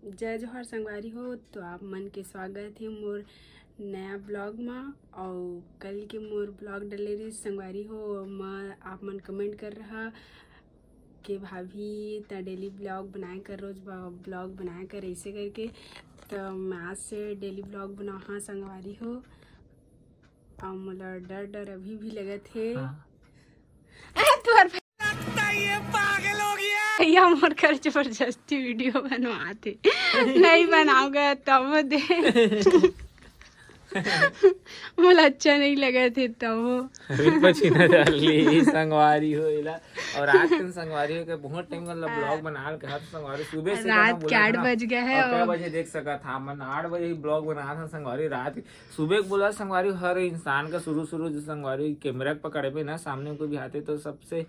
जय जोहार संगवारी हो। तो आप मन के स्वागत है मोर नया ब्लॉग में। और कल के मोर ब्लॉग डले रही संगवारी हो। मैं आप मन कमेंट कर रहा कि भाभी त डेली ब्लॉग बनाए कर, रोज ब्लॉग बनाए कर ऐसे करके। तो मैं आज से डेली ब्लॉग बना हाँ संगवारी हो। और मोला डर डर अभी भी लगत है। भैया मोर कर जबरदस्ती वीडियो बनवाते नहीं बनाऊंगा तब दे मोला अच्छा नहीं लगा थे तब पछीना डाली संगवारी हो इला। और आज के संगवारी हो के बहुत टाइम मतलब ब्लॉग बना के हाथ संगवारी सुबह से रात के 8 बज गए है। और 8 बजे देख सका था मन 8 बजे ब्लॉग बना था संगवारी रात सुबह बोला संगवारी। हर इंसान का शुरू जो संगवारी कैमरा पकड़े पे ना सामने कोई भी आते तो सबसे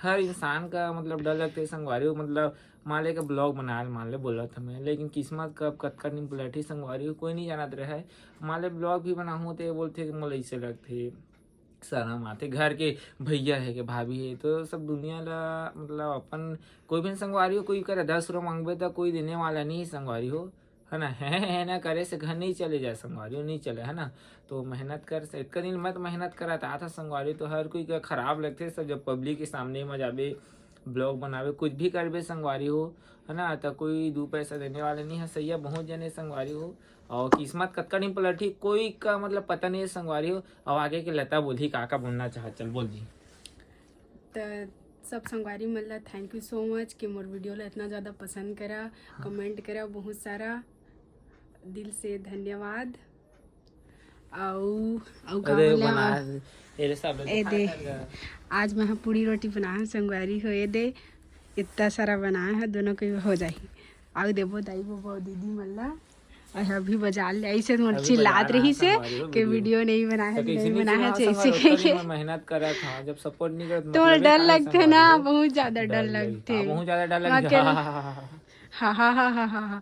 हर इंसान का मतलब डर लगता है संगवारी हो। मतलब मान ले का ब्लॉग बना मान ले बोला था मैं, लेकिन किस्मत कब कतका नहीं पलटी संगवारी हो कोई नहीं जानत रहा है। मान ले ब्लॉग भी बनाऊँ तो बोलते कि मोला ऐसे लगते शर्म आते घर के भैया है कि भाभी है तो सब दुनिया ला मतलब अपन कोई भी संगवारी हो कोई करे 10 रुपये मांगबे तो कोई देने वाला नहीं संगवारी हो है ना। है ना करे से घर नहीं चले जाए संगवारी हो नहीं चले है ना। तो मेहनत कर इतना दिन मत मेहनत कराता था संगवारी तो हर कोई का खराब लगते सब जब पब्लिक के सामने में जाबे ब्लॉग बनावे कुछ भी करबे संगवारी हो है ना। तो कोई 2 पैसा देने वाले नहीं है सही है बहुत जने संगवारी हो। और किस्मत कतका नहीं पलटी कोई का मतलब पता नहीं है संगवारी हो। और आगे के लता बोली काका बोलना चाह चल बोल जी। तो सब संगवारी मतलब थैंक यू सो मच कि मोर वीडियो ला इतना ज़्यादा पसंद करा कमेंट करा बहुत सारा दिल से धन्यवाद। आज मैं पूरी रोटी बनाए संगवारी हो ये दे इतना सारा बनाए है दोनों को हो जाए। आओ देबो दाई वो दीदी मल्ला और अभी बाजार ले आई से चिल्लात रही से कि वीडियो नहीं बनाया ऐसे कहिए मेहनत करा था जब सपोर्ट नहीं करत तो डर लगते ना बहुत ज्यादा डर लगते हाँ हाँ हाँ हाँ हाँ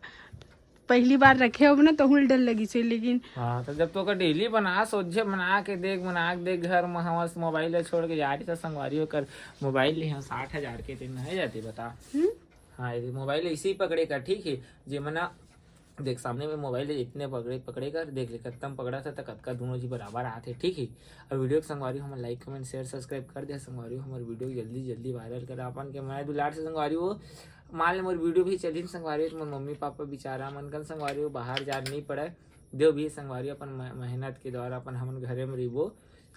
पहली बार रखे हो ना तो डर लगी से। लेकिन हाँ तो जब तो का डेली बना सोचे बना के देख घर में हमारे मोबाइल छोड़ के जा रही था संगवारी होकर मोबाइल ले 60,000 के दिन है जाती बता। हाँ मोबाइल इसी पकड़े का ठीक है जी मना देख सामने में मोबाइल इतने पकड़े कर देख ले कत्तम पकड़ा था कतका दोनों जी बराबर आते ठीक है। और वीडियो के संगवारी हमारे लाइक कमेंट शेयर सब्सक्राइब कर दे संगवारी हमारे वीडियो जल्दी वायरल कर अपन के मैं दुलार से संगवारी हो। मान ले मोर वीडियो भी चली संगवारी तो मम्मी पापा बेचारा मन कन संगवारी हो बाहर जा नहीं पड़े देव भी संगवारी अपन मेहनत के द्वारा अपन हम घरे में रहो।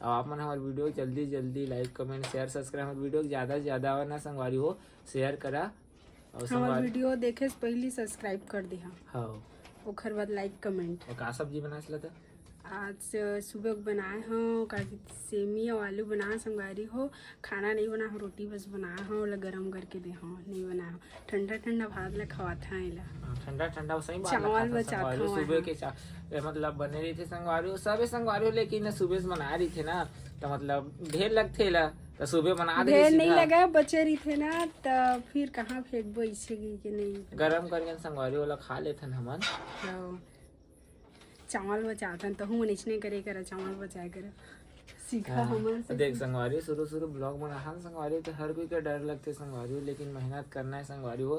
और आप मन हमारे वीडियो जल्दी लाइक कमेंट शेयर सब्सक्राइब हमारे वीडियो ज़्यादा से ज़्यादा ना संगवारी हो शेयर करा। और हमारे वीडियो देखे से पहले सब्सक्राइब कर दिया हाँ ओखर बाद लाइक कमेंट। और का सब्जी बना था आज सुबह बनाए हो का सेमी और आलू बना संगवारी हो। खाना नहीं बना हो रोटी बस बनाया हो गरम करके दे हो नहीं बनाया हो ठंडा भात ला खवाता है ठंडा सही चावल बचाता सुबह के मतलब बने रही थे संगवारी सब संगवारी लेकिन सुबह से बना रही थे ना तो मतलब ढेर लगते ला तो सुबह बना ढेर नहीं लगा बचे रही थे ना तो फिर कहाँ फेंकबो इसे कि नहीं गरम करके संगवारी वाला खा लेते हमन। चावल बचाता तो हूँ नहीं करे कर चावल बचाए कर सीखा हमारे देख संगवारी शुरू ब्लॉग बना संगवारी तो हर कोई का डर लगते संगवारी लेकिन मेहनत करना है संगवारी हो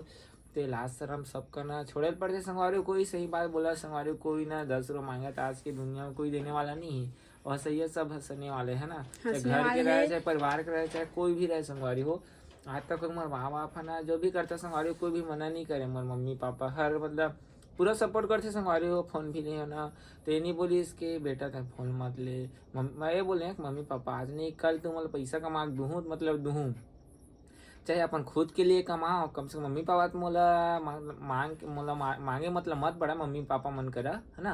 तो लाज शर्म सब करना छोड़े पड़ते संगवारी कोई सही बात बोला संगवारी कोई ना 10 रुपये मांगा तो आज की दुनिया में कोई देने वाला नहीं है। और सही है सब हंसने वाले है ना चाहे घर के रहे चाहे परिवार के रहे चाहे कोई भी रहे संगवारी हो। आज तक मोर माँ बाप है ना जो भी करता संगवारी कोई भी मना नहीं करे मोर मम्मी पापा हर मतलब पूरा सपोर्ट करते संगवारी हो। फोन भी नहीं होना तो ये नहीं बोली इसके बेटा था फोन मत ले मैं ये बोले मम्मी पापा आज नहीं कल तुम मतलब पैसा कमा दूँ मतलब दूँ चाहे अपन खुद के लिए कमाओ कम से कम मम्मी पापा तो मोला मांगे मतलब मत बढ़ा मम्मी पापा मन करा है ना।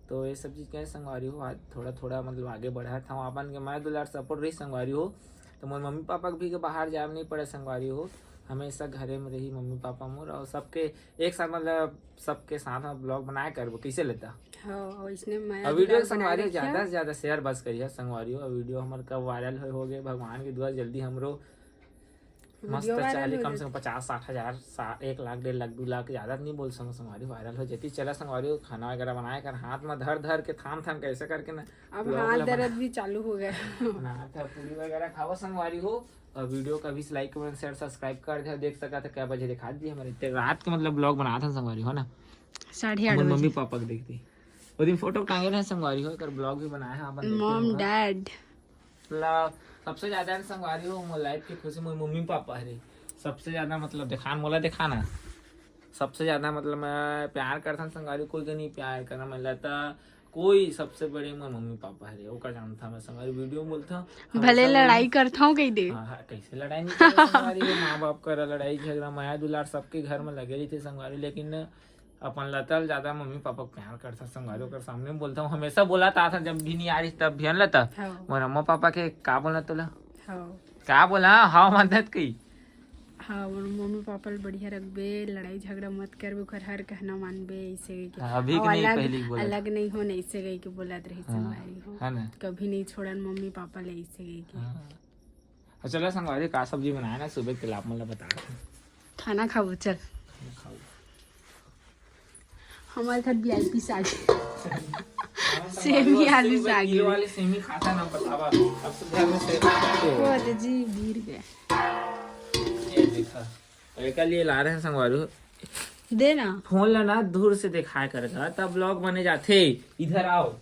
तो ये सब चीज़ क्या संगवारी हो आज थोड़ा मतलब आगे बढ़ा था अपन के मैं दुलार सपोर्ट रही संगवारी हो। तो मोर मम्मी पापा भी के बाहर जाए नहीं पड़े संगवारी हो हमेशा घरे में रही मम्मी पापा मोर और सबके एक साथ मतलब सबके साथ में ब्लॉग बनाया कर वो कैसे लेता और वीडियो संगवारी ज़्यादा से ज़्यादा शेयर बस करिए संगवारी हो। वीडियो हमारे कब वायरल हो गए भगवान की दुआ जल्दी हमरो मस्त चाले कम से कम 50-60,000 1 लाख 1.5 लाख 2 लाख ज़्यादा नहीं बोल सकूँ संगवारी वायरल हो जाती चला संगवारी खाना वगैरह बनाए कर हाथ में धर के थाम कैसे करके ना अब हाथ दर्द भी चालू हो गया ना पूरी वगैरह खाओ संगवारी हो। और वीडियो का भी लाइक कमेंट शेयर सब्सक्राइब कर दे। देख सका था क्या बजे दिखा दिए हमारे इतने रात के मतलब ब्लॉग बना था संगवारी हो ना 8:30 मम्मी बजे। पापा को देखती वो दिन फोटो टांगे रहे संगवारी हो कर ब्लॉग भी बनाया है अपन मॉम डैड मतलब सबसे ज्यादा संगवारी हो मोर लाइफ की खुशी मोर मम्मी पापा है सबसे ज्यादा मतलब दिखान मोला दिखाना सबसे ज्यादा मतलब मैं प्यार करता संगवारी कोई का नहीं प्यार करना मैं लगता कोई सबसे बड़े मोर मम्मी पापा है ओका जानता मैं संगवारी वीडियो में बोलता भले लड़ाई करता हूँ कहीं दे। हाँ कैसे लड़ाई नहीं करे संगवारी माँ बाप का लड़ाई झगड़ा माया दुलार सबके घर में लगे रही थे संगवारी लेकिन अपन लता ज्यादा मम्मी पापा प्यार करता संगवारी कर सामने में बोलता हूँ हमेशा बोला था जब भी नहीं आ रही तब भी लता मोर अम्मा पापा के का बोला तुला का बोला हाँ मदद की हाँ और मम्मी पापा बढ़िया रखबे लड़ाई झगड़ा मत करबे ओकर हर कहना मानबे ऐसे अभी और नहीं पहले बोला अलग नहीं हो ऐसे गई के बोलत रही संगवारी हो है ना कभी नहीं छोड़न मम्मी पापा ले ऐसे गई के। चलो संगवारी का सब्जी बनाया ना सुबह के लाभ मतलब बता खाना खाओ चल हमारे घर VIP साग सेमी आलू साग किलो वाले सेमी खाता ना बतावा अब तो घर में सेमी वो तो जी गिर गए ये देखा एक लिए ला रहे हैं संगवारी दे ना फोन लेना दूर से दिखाया करेगा तब ब्लॉग बने जाते इधर आओ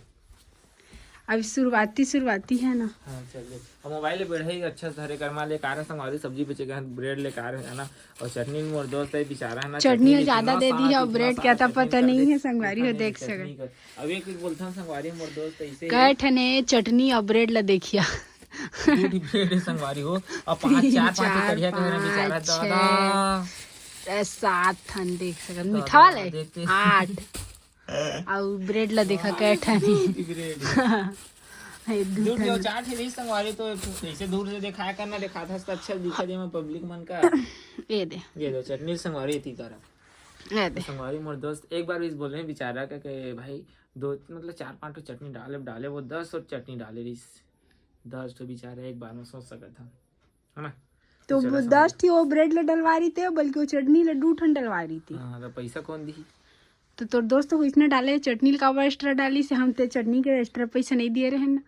अभी शुरुआती है ना। हाँ चलिए अब मोबाइल बैठे ही अच्छा धरे कर्मा ले कार संगवारी सब्जी बेचेगा ब्रेड ले कार है ना और चटनी मोर दोस्त है बेचारा है ना चटनी ज्यादा दे दी है और ब्रेड क्या था पता नहीं है संगवारी हो देख सके अब एक बोलता हूँ संगवारी मोर दोस्त ऐसे कह ठने चटनी और ब्रेड ला देखिया ब्रेड संगवारी हो और 5 करिया के मेरा बेचारा दादा 7 ठन देख सके मीठा वाले 8 और ब्रेड ला देखा कह ठने दूर जो चाट है नहीं संगवारी तो ऐसे दूर से दिखाया करना दिखाता था अच्छा दिखा दे मैं पब्लिक मन का ये दो चटनी संगवारी थी तरफ ये दे संगवारी मोर दोस्त एक बार भी बोल रहे हैं बेचारा का कि भाई दो मतलब 4-5 चटनी डाले वो 10 और चटनी डाले रही 10 तो बेचारा एक बार में सोच सका था है ना तो 10 थी वो ब्रेड ला डलवा रही थी बल्कि वो चटनी ला 2 ठन डलवा रही थी। हाँ तो पैसा कौन दी तो तोर दोस्त को इसने डाले चटनी का एक्स्ट्रा डाली से हम ते चटनी के एक्स्ट्रा पैसा नहीं दिए रहे ना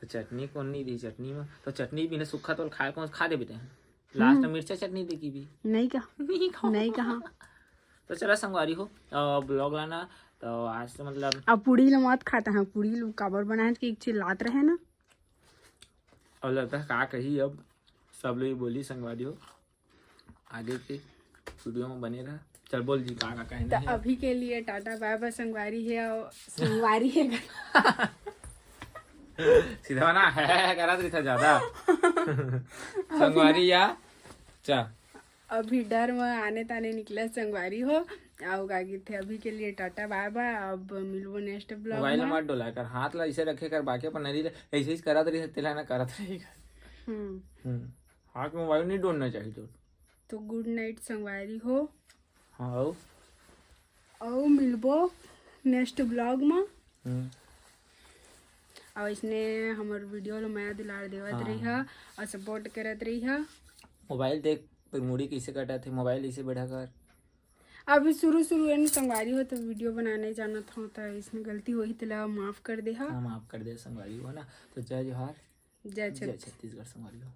तो चटनी कौन नहीं दी चटनी में तो चटनी बिना सूखा तो खाए कौन खा दे बेटे लास्ट में मिर्चा चटनी देखी भी नहीं कहा तो चला संगवारी हो ब्लॉग लाना तो आज तो मतलब अब पूड़ी ला मत खाता है पूड़ी लो काबर बनाए कि एक चीज लात रहे ना और लगता है का कही अब सब लोग बोली संगवारी हो आगे के वीडियो में बने रहा चल बोल जी का कहना है अभी के लिए टाटा बाय बाय संगवारी है और संगवारी है सीधा ना है करा था ज्यादा संगवारी या चा अभी डर में आने ताने निकला संगवारी हो आओ गागी थे अभी के लिए टाटा बाय बाय अब मिलबो नेक्स्ट ब्लॉग मोबाइल मत डोला कर हाथ ला ऐसे रखे कर बाकी पर नहीं ऐसे ही करत रही तेला ना करत रहेगा हाथ में मोबाइल नहीं डोलना चाहिए तो गुड नाइट संगवारी हो हाँ आओ मिलबो नेक्स्ट ब्लॉग में और इसने हमार वीडियो लो माया दुलार देवत रही है और सपोर्ट करत रही है मोबाइल देख मुड़ी कैसे कटा थे मोबाइल इसे बैठा कर अभी शुरू में संगवारी हो तो वीडियो बनाने जाना था तो इसमें गलती हुई तो माफ कर दे माफ कर दे संगवारी हो ना तो जय जोहार जय छत्तीसगढ़ संगवारी हो।